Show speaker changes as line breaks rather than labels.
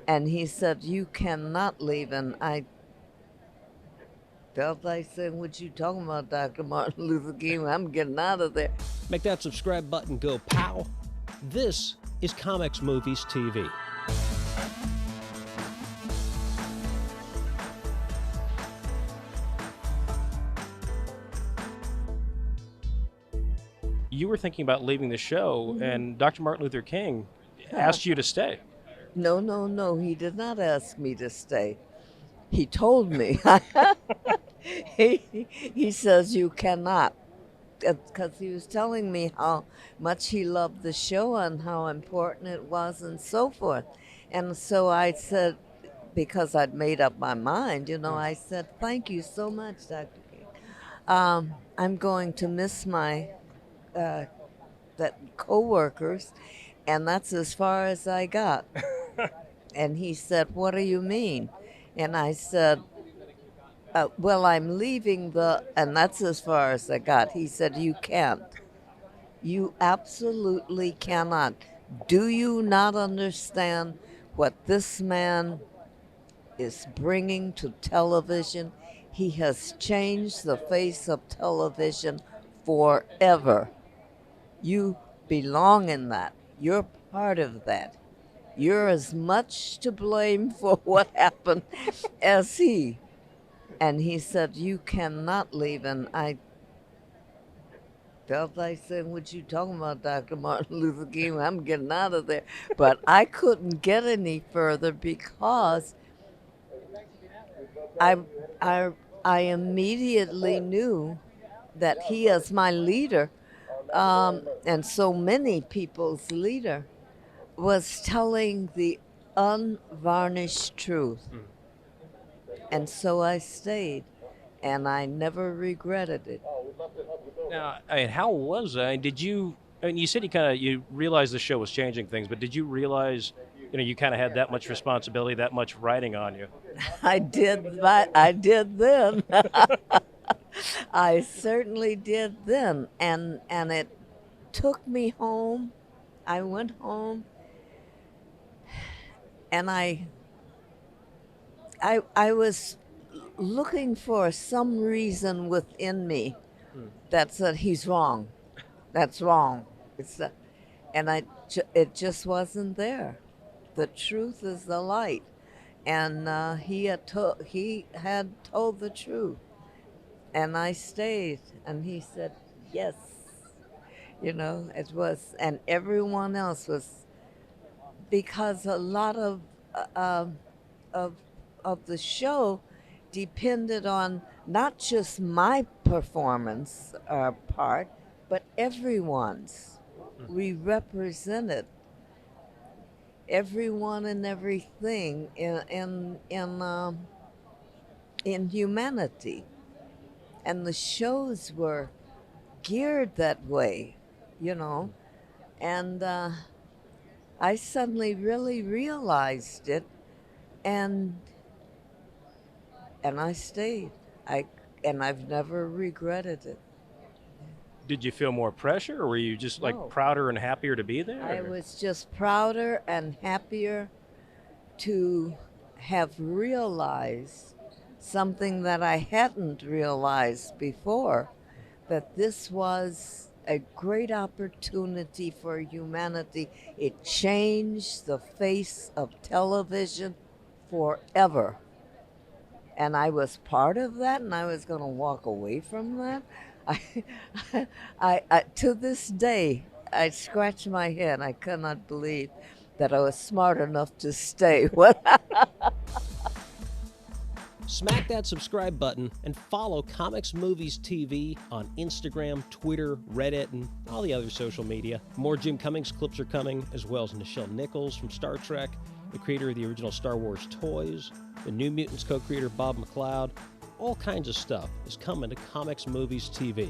And he said, "You cannot leave." And I felt like saying, "What you talking about, Dr. Martin Luther King? I'm getting out of there."
Make that subscribe button go pow. This is Comics Movies TV. You were thinking about leaving the show, and Dr. Martin Luther King asked you to stay.
No, no, no. He did not ask me to stay. He told me. he says you cannot, because he was telling me how much he loved the show and how important it was and so forth. And so I said, because I'd made up my mind, I said, "Thank you so much, Dr. King. I'm going to miss my uh, that coworkers, and that's as far as I got." And he said, "What do you mean?" And I said, "Well, I'm leaving and that's as far as I got." He said, "You can't. You absolutely cannot. Do you not understand what this man is bringing to television? He has changed the face of television forever. You belong in that. You're part of that. You're as much to blame for what happened as he." And he said, "You cannot leave." And I felt like saying, "What you talking about, Dr. Martin Luther King? I'm getting out of there." But I couldn't get any further because I, I, I immediately knew that he, as my leader, and so many people's leader, was telling the unvarnished truth. And so I stayed, and I never regretted it.
Now, how was that? Did you? You said you realized the show was changing things, but did you realize, you kind of had that much responsibility, that much writing on you?
I did then. I certainly did then, and it took me home. I went home, and I was looking for some reason within me that said he's wrong. That's wrong. It's a, and it just wasn't there. The truth is the light, and he had told the truth, and I stayed, and he said yes. It was, and everyone else was, because a lot of of the show depended on not just my performance part, but everyone's. We represented everyone and everything in humanity, and the shows were geared that way, you know. And I suddenly really realized it, and I stayed. I and I've never regretted it.
Did you feel more pressure, or were you just like
No,
prouder and happier to be
I
there?
was just prouder and happier to have realized something that I hadn't realized before, that this was a great opportunity for humanity. It changed the face of television forever. And I was part of that, and I was going to walk away from that. I, to this day, I scratch my head. I cannot believe that I was smart enough to stay. What?
Smack that subscribe button and follow Comics Movies TV on Instagram, Twitter, Reddit, and all the other social media. More Jim Cummings clips are coming, as well as Nichelle Nichols from Star Trek, the creator of the original Star Wars toys, the New Mutants co-creator Bob McLeod. All kinds of stuff is coming to Comics Movies TV.